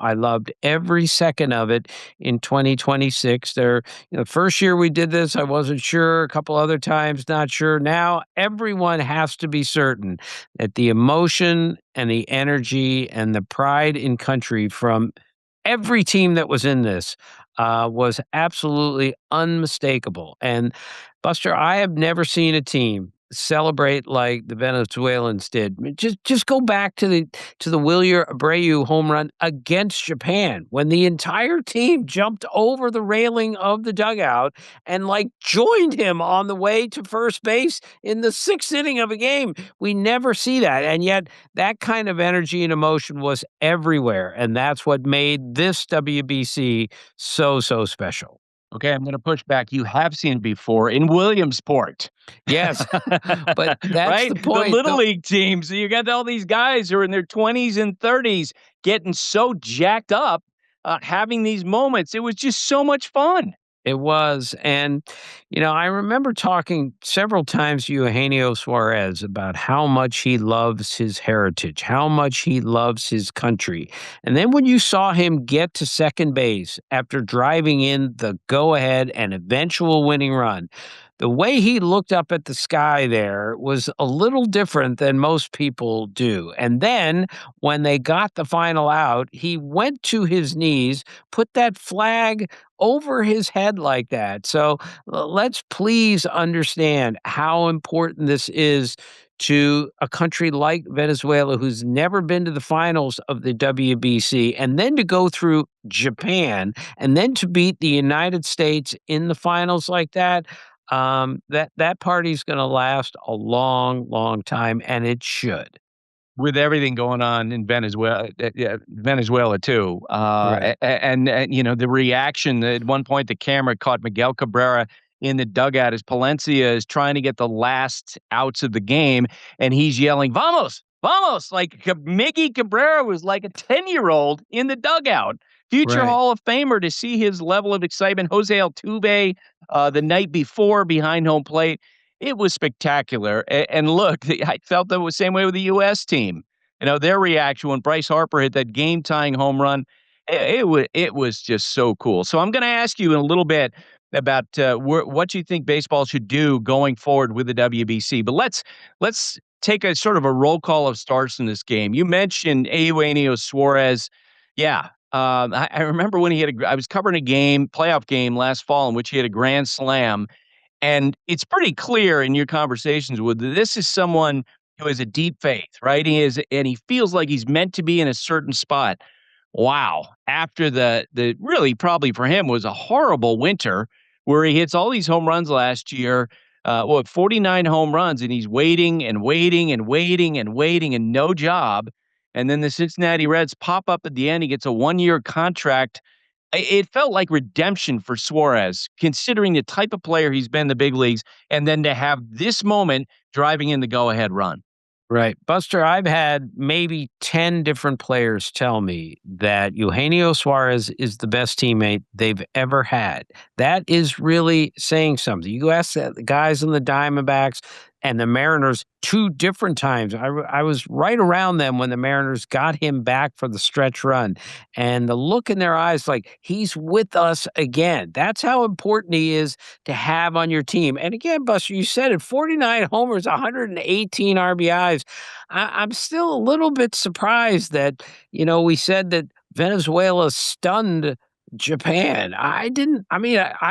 I loved every second of it in 2026. The first year we did this, I wasn't sure. A couple other times, not sure. Now everyone has to be certain that the emotion and the energy and the pride in country from every team that was in this was absolutely unmistakable. And Buster, I have never seen a team celebrate like the Venezuelans did. Just go back to the Wilyer Abreu home run against Japan when the entire team jumped over the railing of the dugout and like joined him on the way to first base in the sixth inning of a game. We never see that. And yet that kind of energy and emotion was everywhere. And that's what made this WBC so special. Okay, I'm going to push back. You have seen it before in Williamsport. Yes, but that's right? the point. The Little League teams, you got all these guys who are in their 20s and 30s getting so jacked up, having these moments. It was just so much fun. It was. And, I remember talking several times to Eugenio Suarez about how much he loves his heritage, how much he loves his country. And then when you saw him get to second base after driving in the go-ahead and eventual winning run, the way he looked up at the sky there was a little different than most people do. And then when they got the final out, he went to his knees, put that flag over his head like that. So let's please understand how important this is to a country like Venezuela, who's never been to the finals of the WBC, and then to go through Japan, and then to beat the United States in the finals like that. That party's going to last a long time, and it should. With everything going on in Venezuela too, Right. and the reaction at one point, the camera caught Miguel Cabrera in the dugout as Palencia is trying to get the last outs of the game, and he's yelling, "Vamos, vamos!" Like Miggy Cabrera was like a 10-year-old in the dugout. Future Right. Hall of Famer, to see his level of excitement. Jose Altuve, the night before behind home plate. It was spectacular. And look, I felt that was the same way with the U.S. team. Their reaction when Bryce Harper hit that game-tying home run, it was just so cool. So I'm going to ask you in a little bit about what you think baseball should do going forward with the WBC. But let's take a sort of a roll call of stars in this game. You mentioned Eugenio Suarez. Yeah. I remember when I was covering a playoff game last fall in which he had a grand slam. And it's pretty clear in your conversations with this is someone who has a deep faith, right? And he feels like he's meant to be in a certain spot. Wow. After the really probably for him was a horrible winter where he hits all these home runs last year. 49 home runs, and he's waiting and no job. And then the Cincinnati Reds pop up at the end. He gets a 1-year contract. It felt like redemption for Suarez, considering the type of player he's been in the big leagues, and then to have this moment driving in the go-ahead run. Right. Buster, I've had maybe 10 different players tell me that Eugenio Suarez is the best teammate they've ever had. That is really saying something. You ask the guys in the Diamondbacks and the Mariners 2 different times. I was right around them when the Mariners got him back for the stretch run. And the look in their eyes like, he's with us again. That's how important he is to have on your team. And again, Buster, you said it, 49 homers, 118 RBIs. I'm still a little bit surprised that, we said that Venezuela stunned Japan. I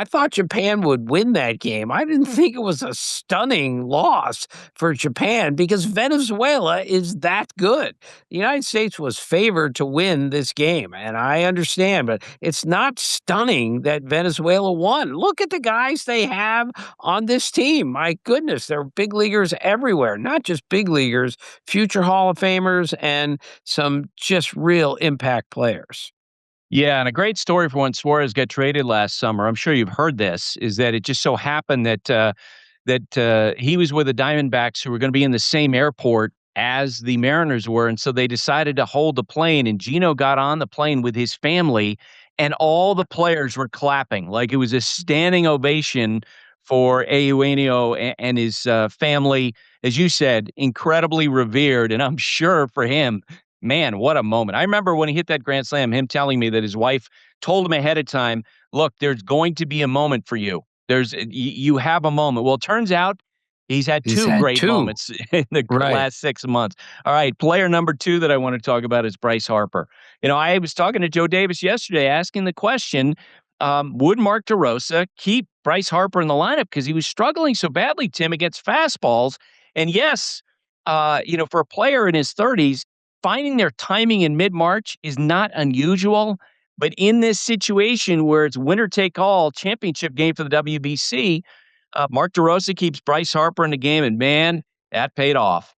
thought Japan would win that game. I didn't think it was a stunning loss for Japan because Venezuela is that good. The United States was favored to win this game, and I understand, but it's not stunning that Venezuela won. Look at the guys they have on this team. My goodness, they're big leaguers everywhere, not just big leaguers, future Hall of Famers, and some just real impact players. Yeah, and a great story for when Suarez got traded last summer. I'm sure you've heard this. Is that it just so happened that he was with the Diamondbacks, who were going to be in the same airport as the Mariners were, and so they decided to hold the plane. And Gino got on the plane with his family, and all the players were clapping like it was a standing ovation for Eugenio and his family. As you said, incredibly revered, and I'm sure for him Man, what a moment. I remember when he hit that grand slam, him telling me that his wife told him ahead of time, look, there's going to be a moment for you. You have a moment. Well, it turns out he's had two great moments in the last 6 months. All right, player number 2 that I want to talk about is Bryce Harper. I was talking to Joe Davis yesterday asking the question, would Mark DeRosa keep Bryce Harper in the lineup because he was struggling so badly, Tim, against fastballs? And yes, for a player in his 30s, finding their timing in mid-March is not unusual. But in this situation where it's winner-take-all championship game for the WBC, Mark DeRosa keeps Bryce Harper in the game, and man, that paid off.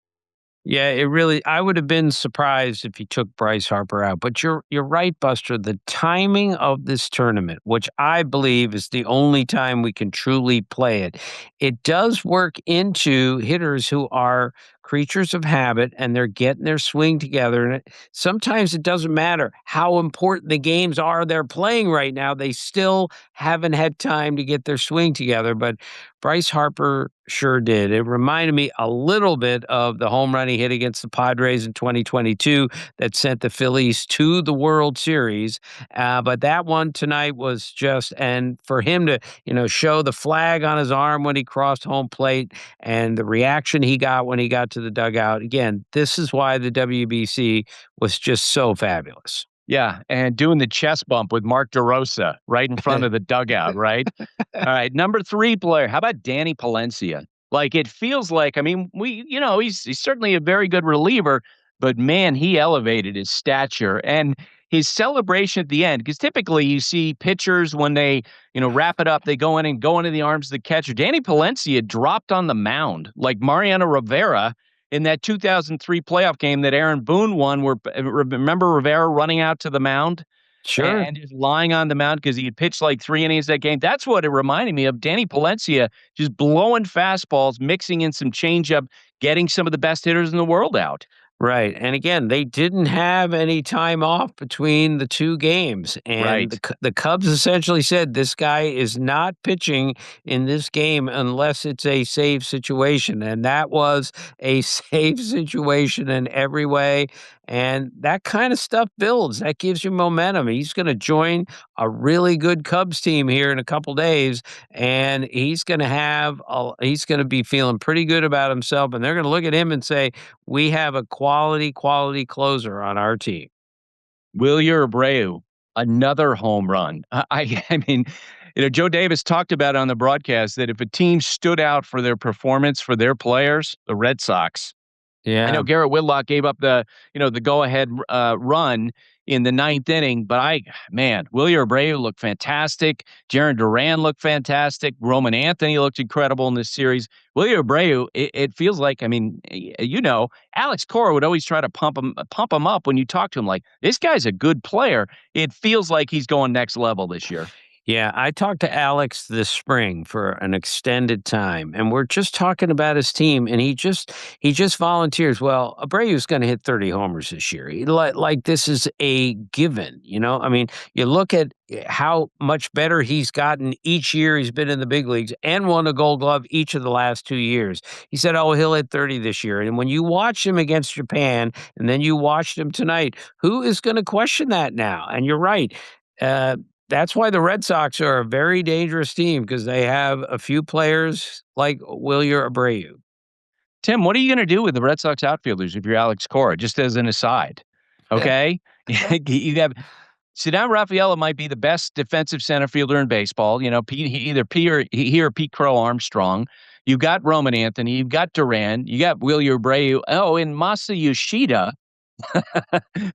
Yeah, I would have been surprised if he took Bryce Harper out. But you're right, Buster. The timing of this tournament, which I believe is the only time we can truly play it, it does work into hitters who are creatures of habit and they're getting their swing together. And sometimes it doesn't matter how important the games are they're playing right now. They still haven't had time to get their swing together. But Bryce Harper sure did. It reminded me a little bit of the home run he hit against the Padres in 2022 that sent the Phillies to the World Series. But that one tonight was just, and for him to, show the flag on his arm when he crossed home plate and the reaction he got when he got to the dugout. Again, this is why the WBC was just so fabulous. Yeah, and doing the chest bump with Mark DeRosa right in front of the dugout, right? All right, number 3 player. How about Danny Valencia? Like, it feels like, he's certainly a very good reliever, but man, he elevated his stature and his celebration at the end. Because typically you see pitchers when they, wrap it up, they go in and go into the arms of the catcher. Danny Valencia dropped on the mound like Mariano Rivera in that 2003 playoff game that Aaron Boone won, where remember Rivera running out to the mound? Sure. And just lying on the mound because he had pitched like 3 innings that game. That's what it reminded me of. Danny Valencia just blowing fastballs, mixing in some changeup, getting some of the best hitters in the world out. Right. And again, they didn't have any time off between the 2 games. And the Cubs essentially said this guy is not pitching in this game unless it's a save situation. And that was a save situation in every way. And that kind of stuff builds. That gives you momentum. He's going to join a really good Cubs team here in a couple days, and he's going to be feeling pretty good about himself. And they're going to look at him and say, we have a quality closer on our team. Wilyer Abreu, another home run. I mean, Joe Davis talked about on the broadcast that if a team stood out for their performance for their players, the Red Sox. Yeah. I know Garrett Whitlock gave up the go-ahead run in the 9th inning, but Wilyer Abreu looked fantastic. Jarren Duran looked fantastic. Roman Anthony looked incredible in this series. Wilyer Abreu, it feels like, Alex Cora would always try to pump him up when you talk to him like, this guy's a good player. It feels like he's going next level this year. Yeah, I talked to Alex this spring for an extended time, and we're just talking about his team, and he just volunteers. Well, Abreu's going to hit 30 homers this year. Like this is a given, I mean, you look at how much better he's gotten each year he's been in the big leagues and won a Gold Glove each of the last 2 years. He said, "Oh, he'll hit 30 this year." And when you watch him against Japan, and then you watched him tonight, who is going to question that now? And you're right. That's why the Red Sox are a very dangerous team because they have a few players like Wilyer Abreu. Tim, what are you going to do with the Red Sox outfielders if you're Alex Cora? Just as an aside, okay? You have Ceddanne Rafaela might be the best defensive center fielder in baseball. Either he or Pete Crow Armstrong. You've got Roman Anthony. You've got Duran. You got Wilyer Abreu. Oh, and Masa Yoshida.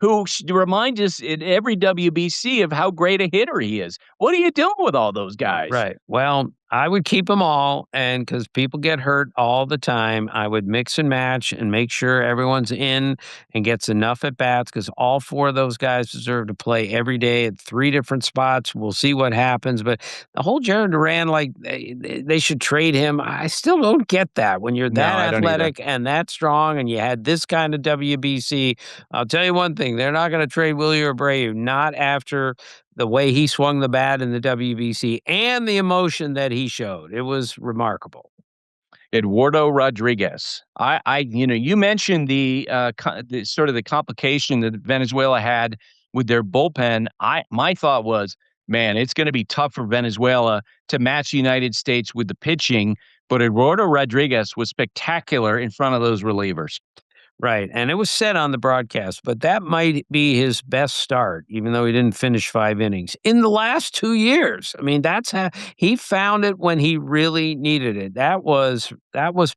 Who reminds us in every WBC of how great a hitter he is. What are you doing with all those guys? Right. Well, I would keep them all, and because people get hurt all the time, I would mix and match and make sure everyone's in and gets enough at bats because all 4 of those guys deserve to play every day at 3 different spots. We'll see what happens. But the whole Jarren Duran, like they should trade him. I still don't get that when you're that athletic and that strong, and you had this kind of WBC. I'll tell you one thing: they're not going to trade Wilyer Abreu, not after the way he swung the bat in the WBC and the emotion that he showed. It was remarkable. Eduardo Rodriguez. You mentioned the sort of the complication that Venezuela had with their bullpen. My thought was, man, it's going to be tough for Venezuela to match the United States with the pitching. But Eduardo Rodriguez was spectacular in front of those relievers. Right. And it was said on the broadcast, but that might be his best start, even though he didn't finish 5 innings in the last 2 years. I mean, that's how he found it when he really needed it. That was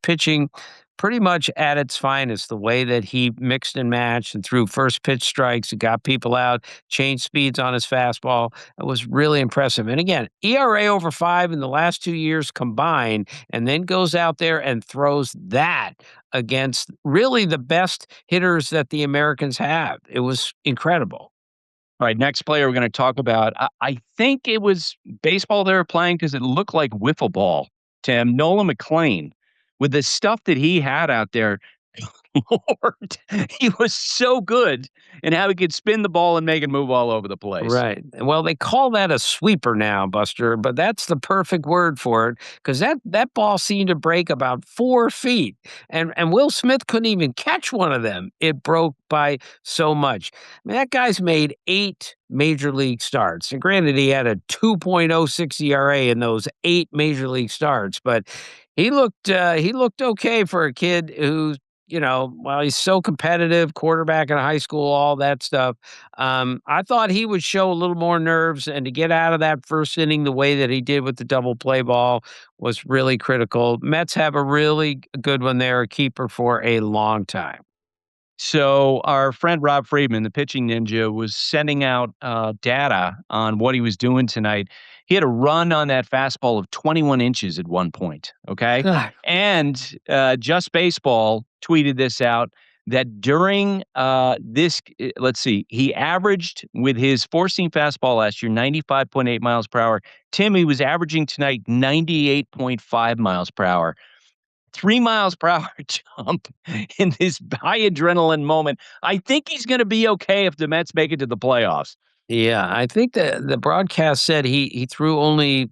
pitching pretty much at its finest, the way that he mixed and matched and threw first pitch strikes, got people out, changed speeds on his fastball. It was really impressive. And again, ERA over 5 in the last 2 years combined, and then goes out there and throws that against really the best hitters that the Americans have. It was incredible. All right, next player we're going to talk about. I think it was baseball they were playing because it looked like wiffle ball, Tim. Nolan McLean, with the stuff that he had out there, Lord, he was so good in how he could spin the ball and make it move all over the place. Right. Well, they call that a sweeper now, Buster, but that's the perfect word for it because that ball seemed to break about 4 feet, and Will Smith couldn't even catch one of them. It broke by so much. I mean, that guy's made 8 major league starts. And granted, he had a 2.06 ERA in those 8 major league starts, but he looked okay for a kid who's well, he's so competitive, quarterback in high school, all that stuff. I thought he would show a little more nerves, and to get out of that first inning the way that he did with the double play ball was really critical. Mets have a really good one there, a keeper for a long time. So our friend Rob Friedman, the pitching ninja, was sending out data on what he was doing tonight. He had a run on that fastball of 21 inches at one point. Okay. God. And Just Baseball tweeted this out that during let's see, he averaged with his 4-seam fastball last year 95.8 miles per hour. Tim, he was averaging tonight 98.5 miles per hour. 3 miles per hour jump in this high adrenaline moment. I think he's going to be okay if the Mets make it to the playoffs. Yeah, I think the broadcast said he threw only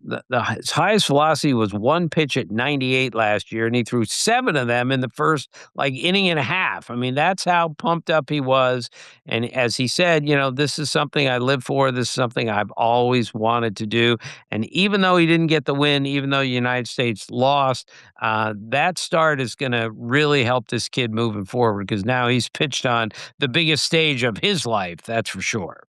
his highest velocity was 1 pitch at 98 last year, and he threw 7 of them in the first inning and a half. I mean, that's how pumped up he was. And as he said, this is something I live for. This is something I've always wanted to do. And even though he didn't get the win, even though the United States lost, that start is going to really help this kid moving forward because now he's pitched on the biggest stage of his life. That's for sure.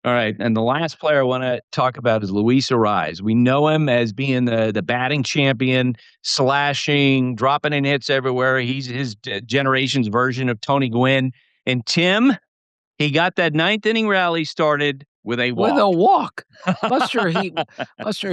All right, and the last player I want to talk about is Luis Suarez. We know him as being the batting champion, slashing, dropping in hits everywhere. He's his generation's version of Tony Gwynn. And Tim, he got that 9th inning rally started with a walk. With a walk. Buster,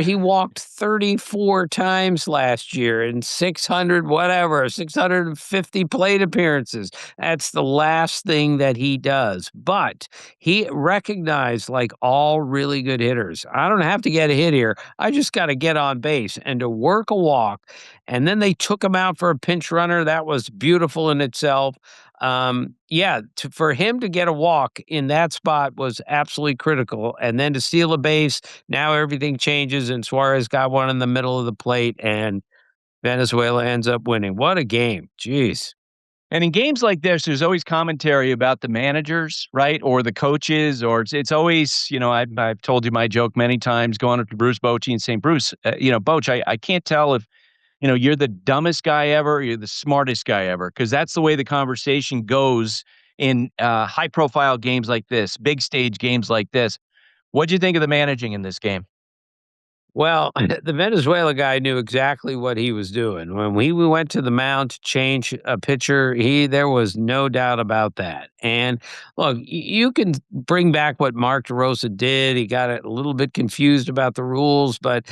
he walked 34 times last year in 650 plate appearances. That's the last thing that he does. But he recognized, like all really good hitters, I don't have to get a hit here. I just got to get on base and to work a walk. And then they took him out for a pinch runner. That was beautiful in itself. For him to get a walk in that spot was absolutely critical. And then to steal a base, now everything changes, and Suarez got one in the middle of the plate, and Venezuela ends up winning. What a game. Jeez. And in games like this, there's always commentary about the managers, right? Or the coaches, or it's always, I've told you my joke many times going up to Bruce Bochy and saying, Bruce, Boch, I can't tell if, you're the dumbest guy ever, or you're the smartest guy ever, because that's the way the conversation goes in high-profile games like this, big stage games like this. What'd you think of the managing in this game? Well, the Venezuela guy knew exactly what he was doing. When we went to the mound to change a pitcher, there was no doubt about that. And look, you can bring back what Mark DeRosa did. He got a little bit confused about the rules, but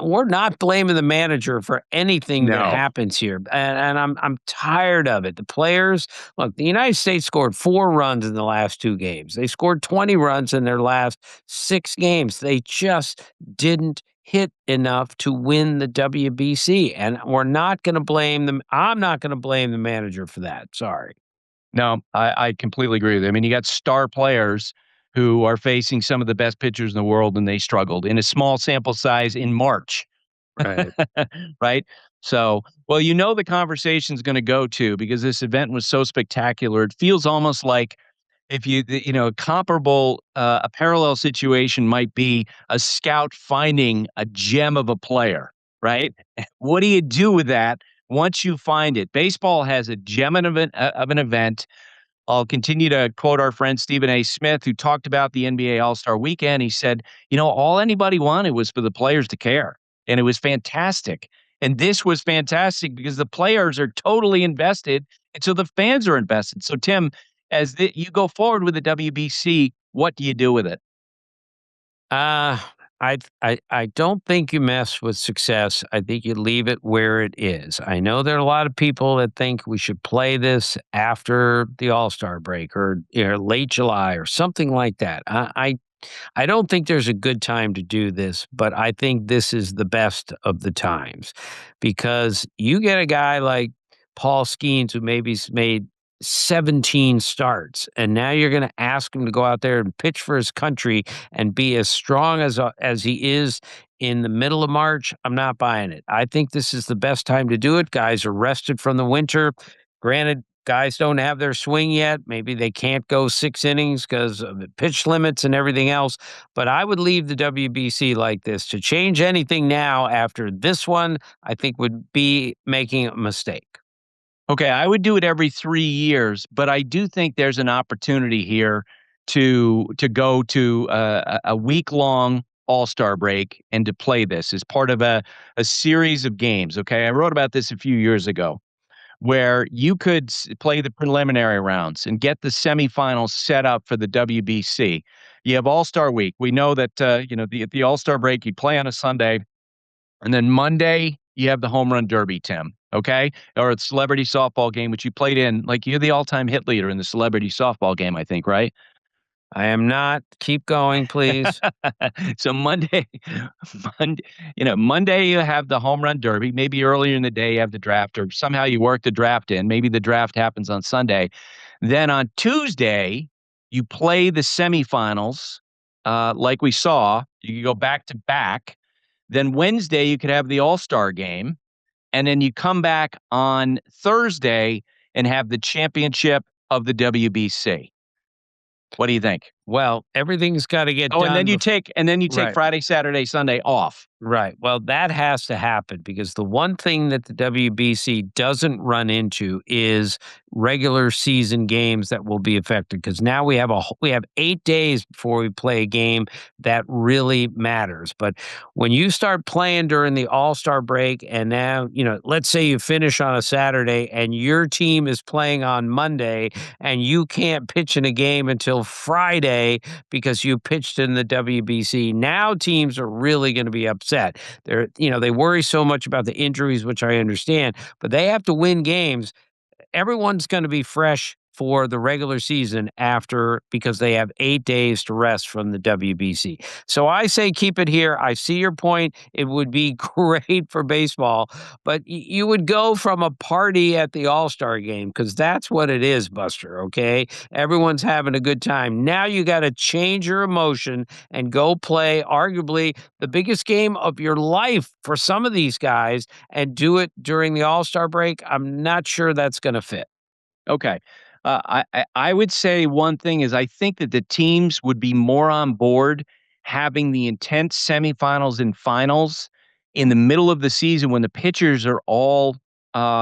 we're not blaming the manager for anything that happens here. And I'm tired of it. The players, look, the United States scored 4 runs in the last 2 games. They scored 20 runs in their last 6 games. They just didn't hit enough to win the WBC, and we're not going to blame them. I'm not going to blame the manager for that. Sorry. No, I completely agree with you. I mean, you got star players who are facing some of the best pitchers in the world, and they struggled in a small sample size in March. Right. Right. So, well, the conversation's going to go to because this event was so spectacular. It feels almost like if a comparable, a parallel situation might be a scout finding a gem of a player, right? What do you do with that once you find it? Baseball has a gem of an event. I'll continue to quote our friend Stephen A. Smith, who talked about the NBA All-Star Weekend. He said, all anybody wanted was for the players to care, and it was fantastic. And this was fantastic because the players are totally invested, and so the fans are invested. So, Tim, as you go forward with the WBC, what do you do with it? Uh, I don't think you mess with success. I think you leave it where it is. I know there are a lot of people that think we should play this after the All-Star break or late July or something like that. I don't think there's a good time to do this, but I think this is the best of the times because you get a guy like Paul Skeens who maybe's made 17 starts, and now you're going to ask him to go out there and pitch for his country and be as strong as he is in the middle of March. I'm not buying it. I think this is the best time to do it. Guys are rested from the winter. Granted, guys don't have their swing yet. Maybe they can't go 6 innings because of the pitch limits and everything else. But I would leave the WBC like this. To change anything now after this one, I think would be making a mistake. Okay, I would do it every 3 years, but I do think there's an opportunity here to go to a week-long All-Star break and to play this as part of a series of games, okay? I wrote about this a few years ago, where you could play the preliminary rounds and get the semifinals set up for the WBC. You have All-Star week. We know that, the All-Star break, you play on a Sunday, and then Monday, you have the home run derby, Tim, okay? Or a celebrity softball game, which you played in. Like, you're the all-time hit leader in the celebrity softball game, I think, right? I am not. Keep going, please. So Monday you have the home run derby. Maybe earlier in the day you have the draft, or somehow you work the draft in. Maybe the draft happens on Sunday. Then on Tuesday, you play the semifinals, like we saw. You can go back to back. Then Wednesday, you could have the All-Star game. And then you come back on Thursday and have the championship of the WBC. What do you think? Well, everything's got to get done. And then you take Right. Friday, Saturday, Sunday off. Right. Well, that has to happen because the one thing that the WBC doesn't run into is regular season games that will be affected because now we have 8 days before we play a game that really matters. But when you start playing during the All-Star break and now, let's say you finish on a Saturday and your team is playing on Monday and you can't pitch in a game until Friday because you pitched in the WBC, now teams are really going to be upset. They worry so much about the injuries, which I understand, but they have to win games. Everyone's going to be fresh for the regular season because they have 8 days to rest from the WBC. So I say keep it here. I see your point. It would be great for baseball, but you would go from a party at the All-Star game because that's what it is, Buster, okay? Everyone's having a good time. Now you got to change your emotion and go play arguably the biggest game of your life for some of these guys and do it during the All-Star break. I'm not sure that's going to fit. Okay. I would say one thing is I think that the teams would be more on board having the intense semifinals and finals in the middle of the season when the pitchers are all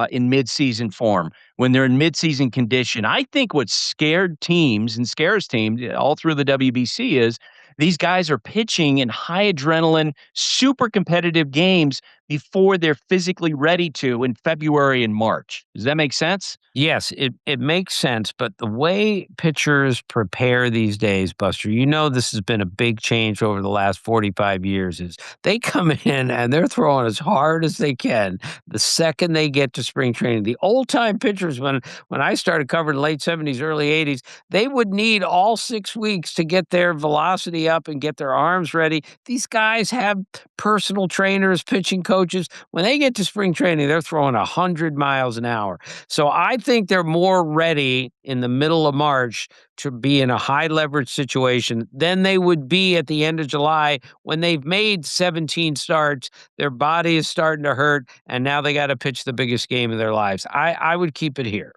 in midseason form, when they're in midseason condition. I think what scared teams and scares teams all through the WBC is these guys are pitching in high adrenaline, super competitive games before they're physically ready to in February and March. Does that make sense? Yes, it makes sense, but the way pitchers prepare these days, Buster, this has been a big change over the last 45 years, is they come in and they're throwing as hard as they can the second they get to spring training. The old-time pitchers, when I started covering late 70s, early 80s, they would need all 6 weeks to get their velocity up and get their arms ready. These guys have personal trainers, pitching coaches, coaches, when they get to spring training, they're throwing 100 miles an hour. So I think they're more ready in the middle of March to be in a high leverage situation than they would be at the end of July when they've made 17 starts. Their body is starting to hurt, and now they got to pitch the biggest game of their lives. I would keep it here.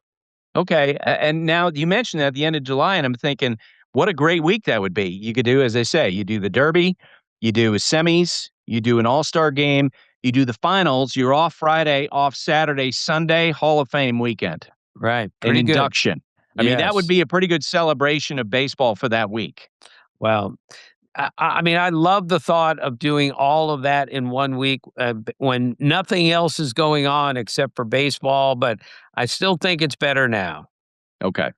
Okay. And now you mentioned at the end of July, and I'm thinking, what a great week that would be. You could do, as they say, you do the Derby, you do semis, you do an all-star game, you do the finals, you're off Friday, off Saturday, Sunday, Hall of Fame weekend. Right. An Pretty good. induction. I mean, that would be a pretty good celebration of baseball for that week. Well, I mean, I love the thought of doing all of that in 1 week when nothing else is going on except for baseball, but I still think it's better now. Okay.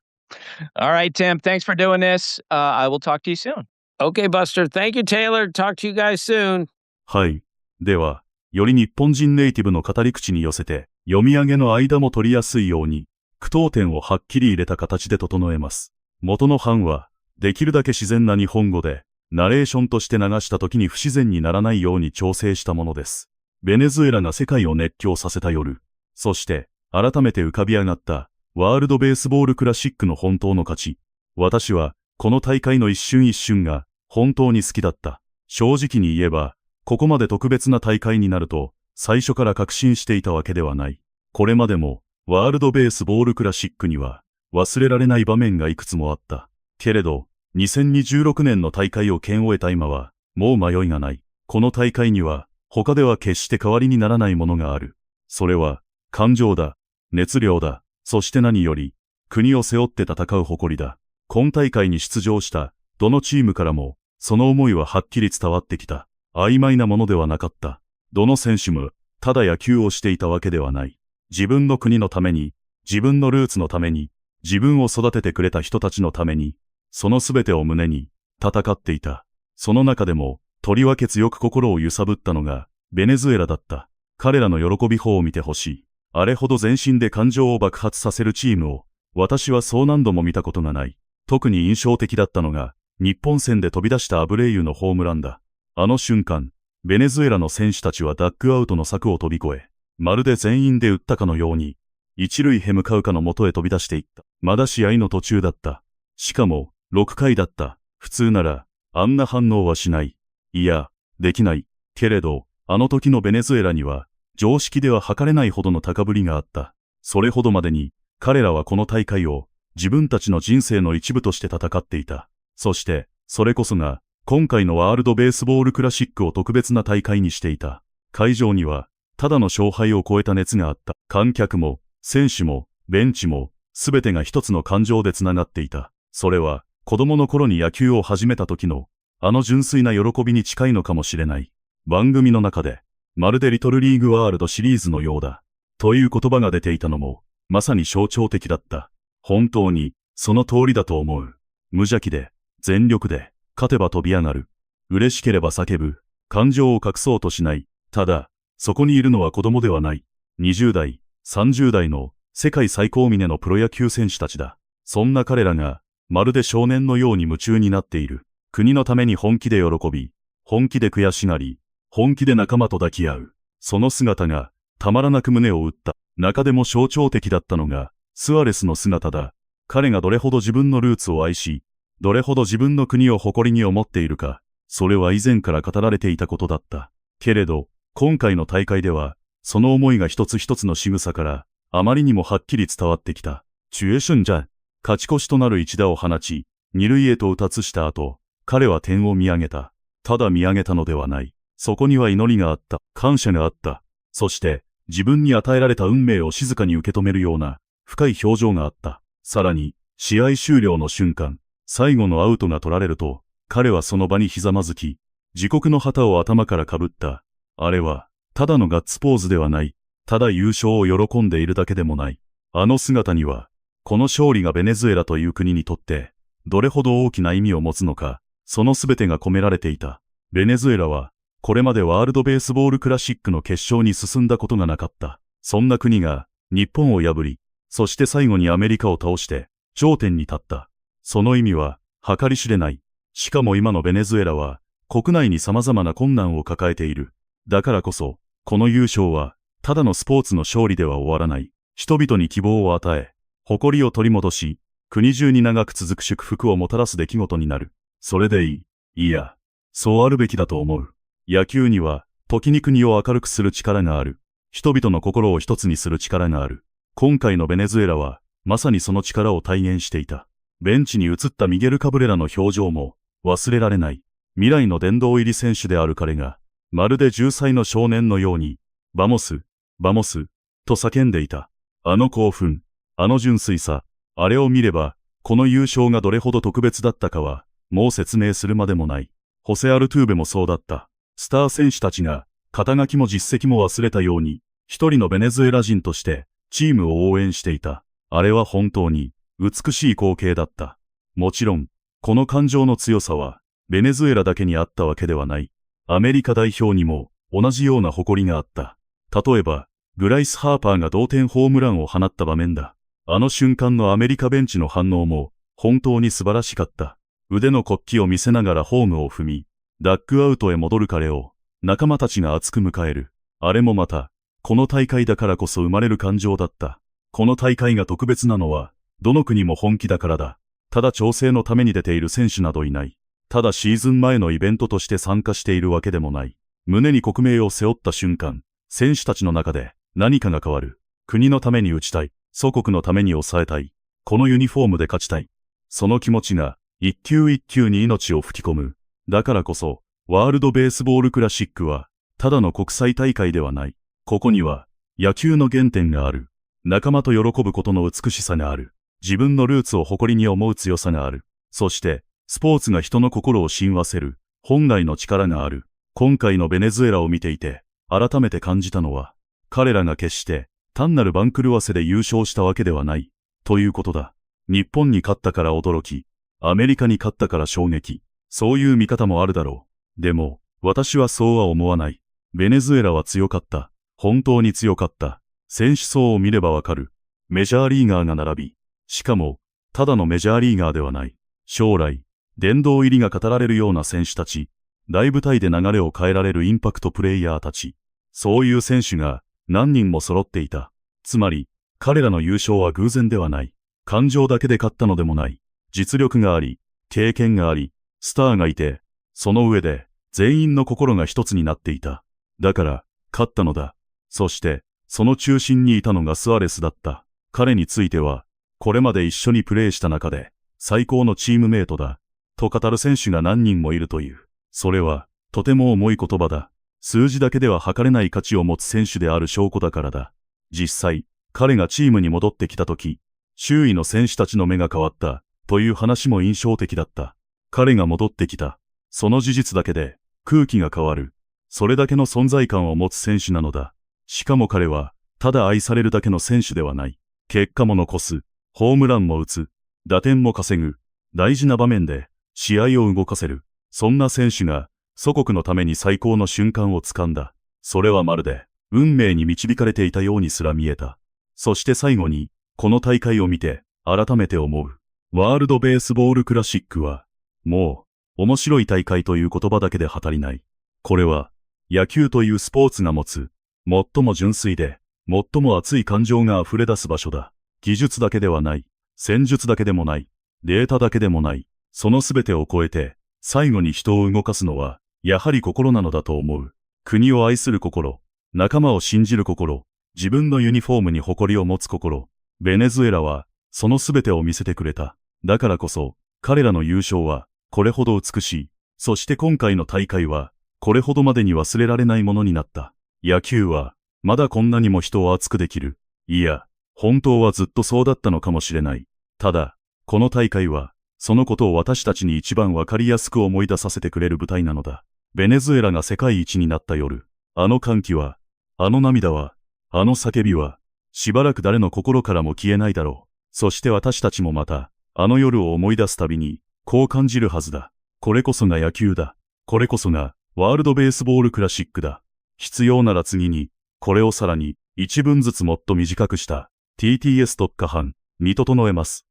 All right, Tim, thanks for doing this. I will talk to you soon. Okay, Buster. Thank you, Taylor. Talk to you guys soon. はい。では、より日本人ネイティブの語り口に寄せて、読み上げの間も取りやすいように、句読点をはっきり入れた形で整えます。元の版は、できるだけ自然な日本語で、ナレーションとして流した時に不自然にならないように調整したものです。ベネズエラが世界を熱狂させた夜、そして、改めて浮かび上がった、ワールドベースボールクラシックの本当の勝ち。私は、この大会の一瞬一瞬が、本当に好きだった。正直に言えば、ここまで特別な大会になると、最初から確信していたわけではない。これまでも、ワールドベースボールクラシックには、忘れられない場面がいくつもあった。けれど、2026年の大会を剣を終えた今は、もう迷いがない。この大会には、他では決して代わりにならないものがある。それは、感情だ、熱量だ、そして何より、国を背負って戦う誇りだ。今大会に出場した、どのチームからも、その思いははっきり伝わってきた。曖昧なものではなかった。どの選手も、ただ野球をしていたわけではない。自分の国のために、自分のルーツのために、自分を育ててくれた人たちのために、そのすべてを胸に、戦っていた。その中でも、とりわけ強く心を揺さぶったのが、ベネズエラだった。彼らの喜び法を見てほしい。あれほど全身で感情を爆発させるチームを、私はそう何度も見たことがない。特に印象的だったのが、日本戦で飛び出したアブレイユのホームランだ。あの瞬間、ベネズエラの選手たちはダッグアウトの柵を飛び越え、まるで全員で打ったかのように、一塁へ向かうかの元へ飛び出していった。まだ試合の途中だった。しかも、6回だった。普通なら、あんな反応はしない。いや、できない。けれど、あの時のベネズエラには、常識では測れないほどの高ぶりがあった。それほどまでに、彼らはこの大会を、自分たちの人生の一部として戦っていた。そして、それこそが、今回のワールドベースボールクラシックを特別な大会にしていた。会場には、ただの勝敗を超えた熱があった。観客も、選手も、ベンチも、すべてが一つの感情でつながっていた。それは、子供の頃に野球を始めた時の、あの純粋な喜びに近いのかもしれない。番組の中で、まるでリトルリーグワールドシリーズのようだ。という言葉が出ていたのも、まさに象徴的だった。本当に、その通りだと思う。無邪気で、全力で、勝てば飛び上がる。嬉しければ叫ぶ。感情を隠そうとしない。ただ、そこにいるのは子供ではない。20代、30代の世界最高峰のプロ野球選手たちだ。そんな彼らが、まるで少年のように夢中になっている。国のために本気で喜び、本気で悔しがり、本気で仲間と抱き合う。その姿が、たまらなく胸を打った。中でも象徴的だったのが、スアレスの姿だ。彼がどれほど自分のルーツを愛し、どれほど自分の国を誇りに思っているか、それは以前から語られていたことだった。けれど、今回の大会では、その思いが一つ一つの仕草から、あまりにもはっきり伝わってきた。チュエシュンジャン、勝ち越しとなる一打を放ち、二塁へとうたつした後、彼は天を見上げた。ただ見上げたのではない。そこには祈りがあった。感謝があった。そして、自分に与えられた運命を静かに受け止めるような、深い表情があった。さらに、試合終了の瞬間、最後のアウトが取られると、彼はその場にひざまずき、自国の旗を頭からかぶった。あれは、ただのガッツポーズではない。ただ優勝を喜んでいるだけでもない。あの姿には、この勝利がベネズエラという国にとって、どれほど大きな意味を持つのか、そのすべてが込められていた。ベネズエラは、これまでワールドベースボールクラシックの決勝に進んだことがなかった。そんな国が、日本を破り、そして最後にアメリカを倒して、頂点に立った。その意味は、計り知れない。しかも今のベネズエラは、国内に様々な困難を抱えている。だからこそ、この優勝は、ただのスポーツの勝利では終わらない。人々に希望を与え、誇りを取り戻し、国中に長く続く祝福をもたらす出来事になる。それでいい。いや、そうあるべきだと思う。野球には、時に国を明るくする力がある。人々の心を一つにする力がある。今回のベネズエラは、まさにその力を体現していた。ベンチに移ったミゲル・カブレラの表情も、忘れられない。未来の殿堂入り選手である彼が、まるで10歳の少年のように、バモス、バモス、と叫んでいた。あの興奮、あの純粋さ、あれを見れば、この優勝がどれほど特別だったかは、もう説明するまでもない。ホセ・アルトゥーベもそうだった。スター選手たちが、肩書きも実績も忘れたように、一人のベネズエラ人として、チームを応援していた。あれは本当に、美しい光景だった。もちろん、この感情の強さは、ベネズエラだけにあったわけではない。アメリカ代表にも、同じような誇りがあった。例えば、ブライス・ハーパーが同点ホームランを放った場面だ。あの瞬間のアメリカベンチの反応も、本当に素晴らしかった。腕の国旗を見せながらホームを踏み、ダッグアウトへ戻る彼を、仲間たちが熱く迎える。あれもまた、この大会だからこそ生まれる感情だった。この大会が特別なのは、どの国も本気だからだ。ただ調整のために出ている選手などいない。ただシーズン前のイベントとして参加しているわけでもない。胸に国名を背負った瞬間、選手たちの中で何かが変わる。国のために打ちたい。祖国のために抑えたい。このユニフォームで勝ちたい。その気持ちが一球一球に命を吹き込む。だからこそ、ワールドベースボールクラシックは、ただの国際大会ではない。ここには、野球の原点がある。仲間と喜ぶことの美しさがある。自分のルーツを誇りに思う強さがある。そして、スポーツが人の心を親和せる、本来の力がある。今回のベネズエラを見ていて、改めて感じたのは、彼らが決して、単なる番狂わせで優勝したわけではない、ということだ。日本に勝ったから驚き、アメリカに勝ったから衝撃、そういう見方もあるだろう。でも、私はそうは思わない。ベネズエラは強かった。本当に強かった。選手層を見ればわかる。メジャーリーガーが並び、しかも、ただのメジャーリーガーではない。将来、殿堂入りが語られるような選手たち、大舞台で流れを変えられるインパクトプレイヤーたち、そういう選手が何人も揃っていた。つまり、彼らの優勝は偶然ではない。感情だけで勝ったのでもない。実力があり、経験があり、スターがいて、その上で、全員の心が一つになっていた。だから、勝ったのだ。そして、その中心にいたのがスアレスだった。彼については、これまで一緒にプレーした中で、最高のチームメイトだ。と語る選手が何人もいるという。それは、とても重い言葉だ。数字だけでは測れない価値を持つ選手である証拠だからだ。実際、彼がチームに戻ってきたとき、周囲の選手たちの目が変わった、という話も印象的だった。彼が戻ってきた。その事実だけで、空気が変わる。それだけの存在感を持つ選手なのだ。しかも彼は、ただ愛されるだけの選手ではない。結果も残す。ホームランも打つ。打点も稼ぐ。大事な場面で、試合を動かせる。そんな選手が、祖国のために最高の瞬間をつかんだ。それはまるで、運命に導かれていたようにすら見えた。そして最後に、この大会を見て、改めて思う。ワールドベースボールクラシックは、もう、面白い大会という言葉だけでは足りない。これは、野球というスポーツが持つ、最も純粋で、最も熱い感情が溢れ出す場所だ。技術だけではない。戦術だけでもない。データだけでもない。そのすべてを超えて、最後に人を動かすのは、やはり心なのだと思う。国を愛する心、仲間を信じる心、自分のユニフォームに誇りを持つ心。ベネズエラは、そのすべてを見せてくれた。だからこそ、彼らの優勝は、これほど美しい。そして今回の大会は、これほどまでに忘れられないものになった。野球は、まだこんなにも人を熱くできる。いや、本当はずっとそうだったのかもしれない。ただ、この大会は、そのことを私たちに一番わかりやすく思い出させてくれる舞台なのだ。ベネズエラが世界一になった夜、あの歓喜は、あの涙は、あの叫びは、しばらく誰の心からも消えないだろう。そして私たちもまた、あの夜を思い出すたびに、こう感じるはずだ。これこそが野球だ。これこそが、ワールドベースボールクラシックだ。必要なら次に、これをさらに、一文ずつもっと短くした、TTS 特化版に整えます。